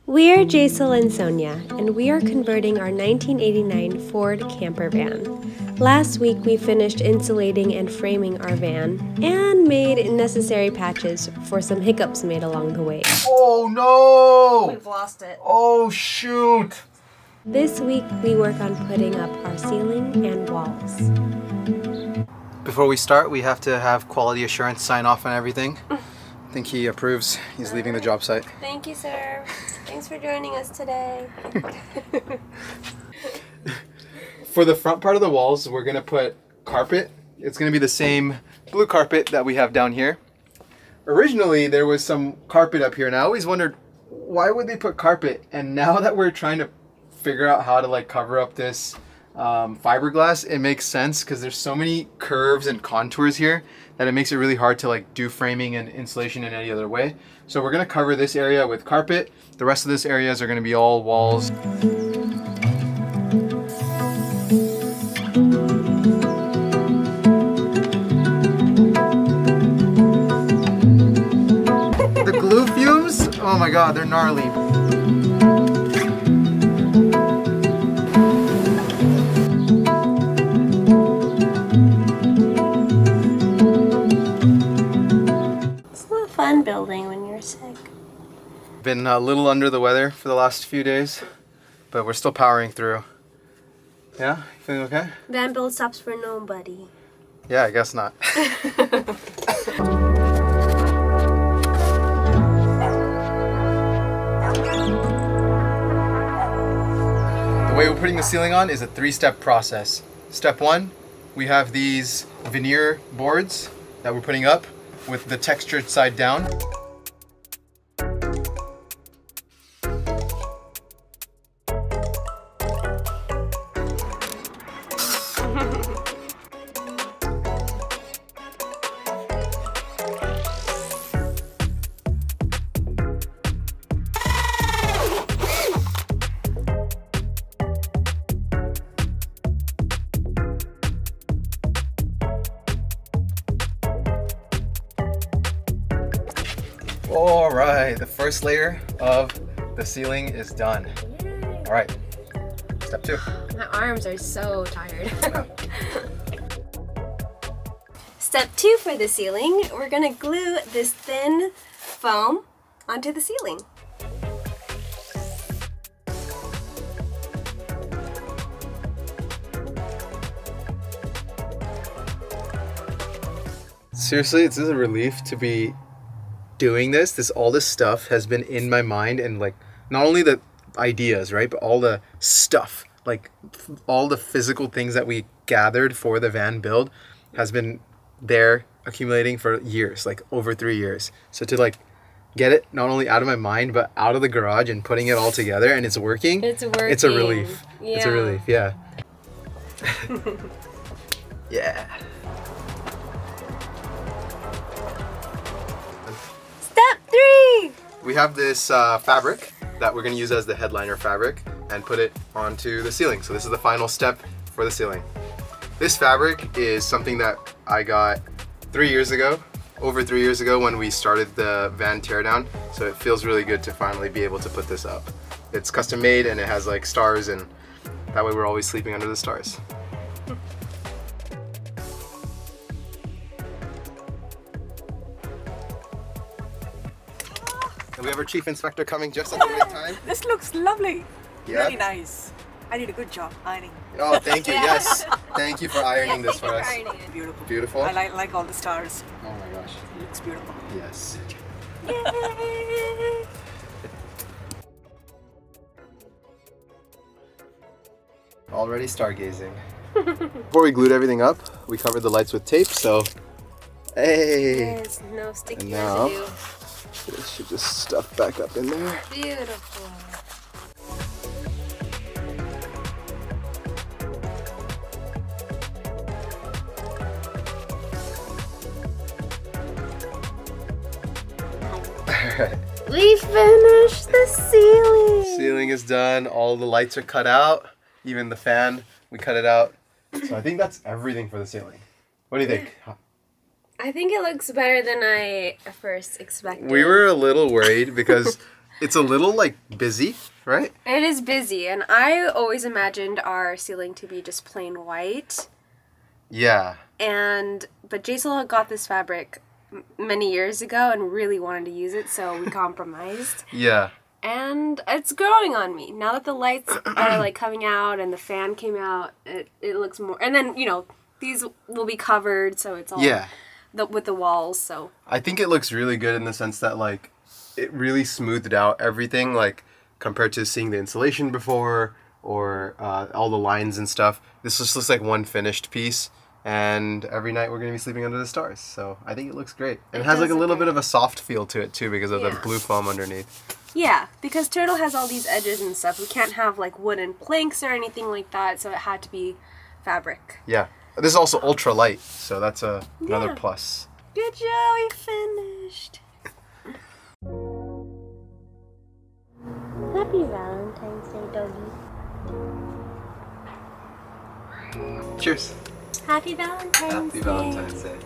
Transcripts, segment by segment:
We're Jaisal and Sonia, and we are converting our 1989 Ford camper van. Last week we finished insulating and framing our van, and made necessary patches for some hiccups made along the way. Oh no! We've lost it. Oh shoot! This week we work on putting up our ceiling and walls. Before we start, we have to have quality assurance sign off on everything. I think he approves. He's leaving the job site. Thank you, sir. Thanks for joining us today. For the front part of the walls, we're gonna put carpet. It's gonna be the same blue carpet that we have down here. Originally, there was some carpet up here, and I always wondered, why would they put carpet? And now that we're trying to figure out how to like cover up this fiberglass, it makes sense because there's so many curves and contours here that it makes it really hard to like do framing and insulation in any other way. So we're gonna cover this area with carpet. The rest of this areas are gonna be all walls. The glue fumes, oh my god, they're gnarly. Fun building when you're sick. Been a little under the weather for the last few days, but we're still powering through. Yeah, you feeling okay? Van build stops for nobody. Yeah, I guess not. The way we're putting the ceiling on is a three-step process. Step one, we have these veneer boards that we're putting up with the textured side down. All right, the first layer of the ceiling is done. All right, step two. My arms are so tired. Step two for the ceiling, we're gonna glue this thin foam onto the ceiling. Seriously, it's a relief to be doing this. All this stuff has been in my mind, and like not only the ideas, right, but all the stuff, like all the physical things that we gathered for the van build has been there accumulating for years, like over 3 years. So to like get it not only out of my mind but out of the garage and putting it all together, and it's working. It's a relief. Yeah. It's a relief. Yeah. Yeah. Step three! We have this fabric that we're going to use as the headliner fabric and put it onto the ceiling. So this is the final step for the ceiling. This fabric is something that I got 3 years ago, over 3 years ago when we started the van teardown. So it feels really good to finally be able to put this up. It's custom made and it has like stars, and that way we're always sleeping under the stars. We have our chief inspector coming just at the right time. This looks lovely. Yeah. Really nice. I did a good job ironing. Oh, thank you. Yes. Thank you for ironing this for us. Beautiful. Beautiful. I like all the stars. Oh my gosh. It looks beautiful. Yes. Yay! Already stargazing. Before we glued everything up, we covered the lights with tape, so hey. There's no sticky And now, residue. this should just stuff back up in there. Beautiful. Alright. We finished the ceiling. Ceiling is done. All the lights are cut out. Even the fan, we cut it out. So I think that's everything for the ceiling. What do you think? I think it looks better than I first expected. We were a little worried because It's a little like busy, right? It is busy, and I always imagined our ceiling to be just plain white. Yeah. But Jaisal got this fabric many years ago and really wanted to use it, so we compromised. Yeah. And it's growing on me. Now that the lights are like coming out and the fan came out, it looks more. And then, you know, these will be covered, so it's all with the walls, so. I think it looks really good in the sense that like it really smoothed out everything, like compared to seeing the insulation before or all the lines and stuff. This just looks like one finished piece. And every night we're going to be sleeping under the stars. So I think it looks great. And it has like a little bit of a soft feel to it too because of the blue foam underneath. Yeah, because Turtle has all these edges and stuff. We can't have like wooden planks or anything like that, so it had to be fabric. Yeah. This is also ultra light, so that's another plus. Good job, we finished. Happy Valentine's Day, doggy. Cheers. Happy Valentine's Day. Happy Valentine's Day.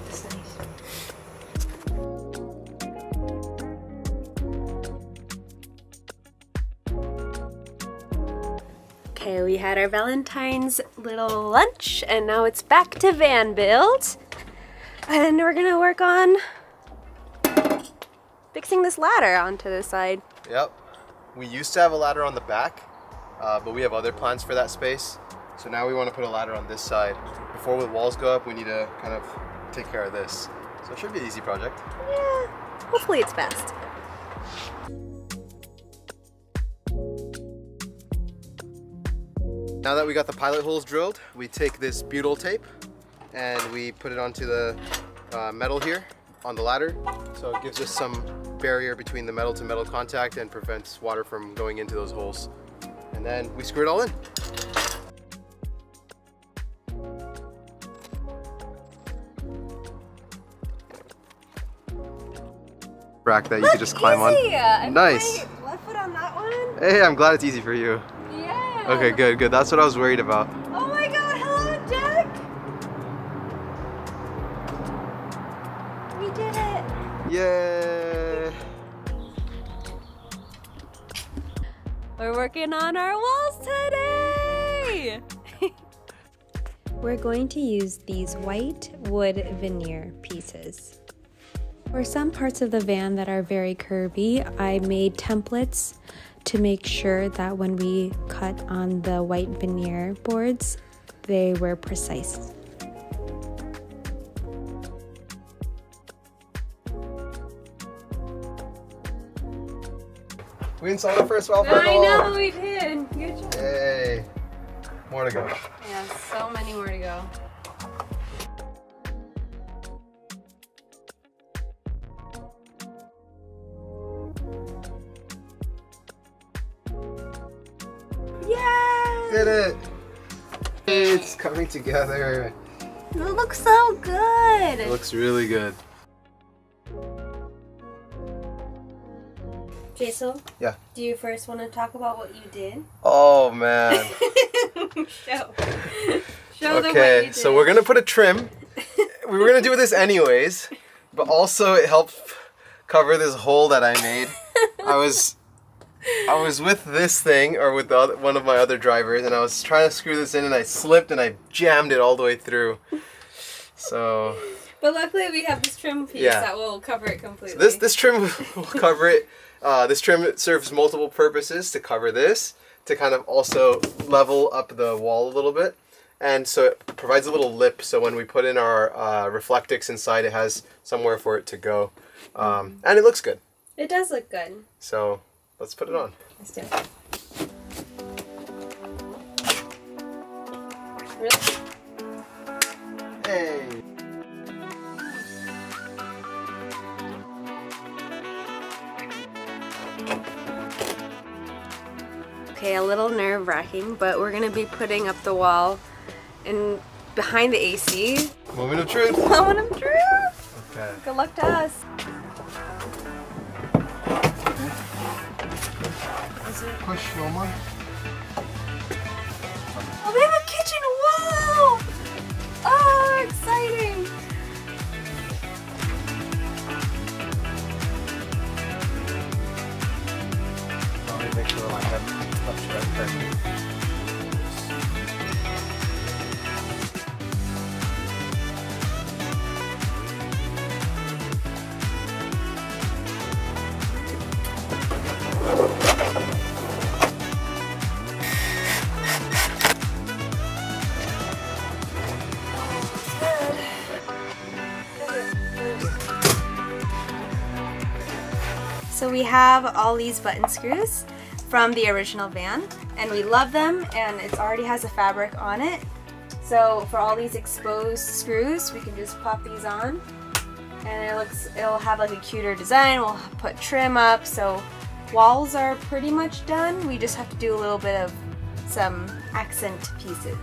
That's nice. Okay, we had our Valentine's little lunch, and now it's back to van build. And we're gonna work on fixing this ladder onto the side. Yep. We used to have a ladder on the back, but we have other plans for that space. So now we want to put a ladder on this side. Before the walls go up, we need to kind of take care of this. So it should be an easy project. Yeah, hopefully it's fast. Now that we got the pilot holes drilled, we take this butyl tape and we put it onto the metal here on the ladder. So it gives us some barrier between the metal to metal contact and prevents water from going into those holes. And then we screw it all in. Rack that you could just climb on. Nice. Left foot on that one. Hey, I'm glad it's easy for you. Yeah. Okay, good, good. That's what I was worried about. Oh my God! Hello, Jack. We did it. Yay! We're working on our walls today. We're going to use these white wood veneer pieces. For some parts of the van that are very curvy, I made templates to make sure that when we cut on the white veneer boards, they were precise. We installed our first valve. I know we did. Good job. Yay! More to go. Yeah, so many more to go. Yay! Did it! It's coming together. It looks so good. It looks really good. Jaisal? Yeah. Do you first want to talk about what you did? Oh man. Show them what you Okay, did. so we're gonna put a trim. We were gonna do this anyways, but also it helped cover this hole that I made. I was with this thing, or with the one of my other drivers, and I was trying to screw this in, and I slipped and I jammed it all the way through. So. But luckily we have this trim piece that will cover it completely. So this trim will cover it. This trim serves multiple purposes to cover this, to kind of also level up the wall a little bit. And so it provides a little lip, so when we put in our Reflectix inside, it has somewhere for it to go. And it looks good. It does look good. So let's put it on. Let's do it. Really? Hey! Okay, a little nerve-wracking, but we're gonna be putting up the wall and behind the AC. Moment of truth. Moment of truth! Okay. Good luck to us. Push no more. Oh, we have a kitchen! Whoa! Oh, exciting! So we have all these button screws from the original van, and we love them, and it already has a fabric on it. So for all these exposed screws, we can just pop these on, and it'll have like a cuter design. We'll put trim up, so walls are pretty much done. We just have to do a little bit of some accent pieces.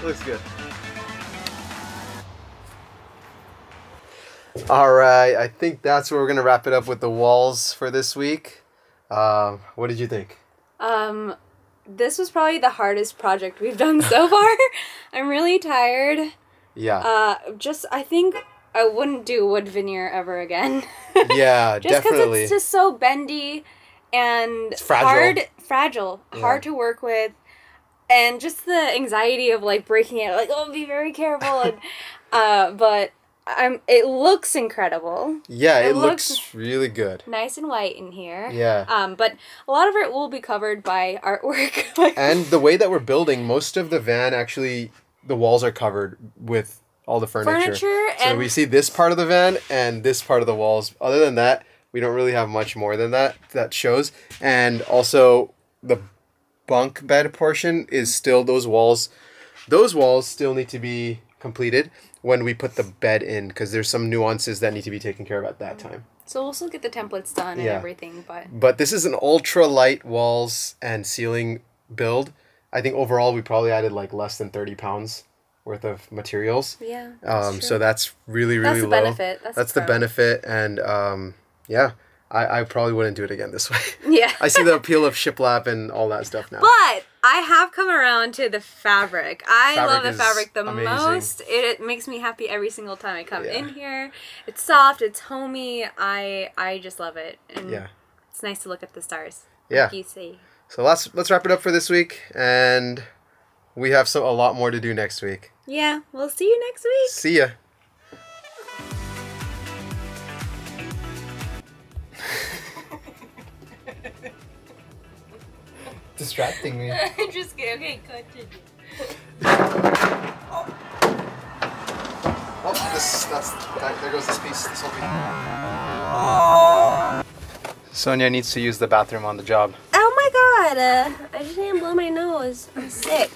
Looks good. All right, I think that's where we're gonna wrap it up with the walls for this week. What did you think? This was probably the hardest project we've done so far. I'm really tired. Yeah. I think I wouldn't do wood veneer ever again. Yeah, just definitely. because it's just so bendy and It's fragile. hard to work with. And just the anxiety of like breaking it, like, oh, be very careful. And, but it looks incredible. Yeah, it looks really good. Nice and white in here. Yeah. But a lot of it will be covered by artwork. And the way that we're building, most of the van actually, the walls are covered with all the furniture. So and we see this part of the van and this part of the walls. Other than that, we don't really have much more than that shows. And also the bunk bed portion is still those walls still need to be completed when we put the bed in, because there's some nuances that need to be taken care of at that time. So we'll still get the templates done and everything, but this is an ultra light walls and ceiling build. I think overall we probably added like less than 30 pounds worth of materials. Yeah. So that's really low. Benefit. That's the benefit. And yeah, I probably wouldn't do it again this way. Yeah. I see the appeal of shiplap and all that stuff now. But I have come around to the fabric. I love the fabric the amazing. most. It makes me happy every single time I come in here. It's soft, it's homey. I just love it. And it's nice to look at the stars. Yeah. Like you see. So let's wrap it up for this week, and we have a lot more to do next week. Yeah, we'll see you next week. See ya. Distracting me. Just kidding. Okay, continue. Oh, there goes this piece. This whole piece. Sonia needs to use the bathroom on the job. Oh my god, I just didn't blow my nose. I'm sick.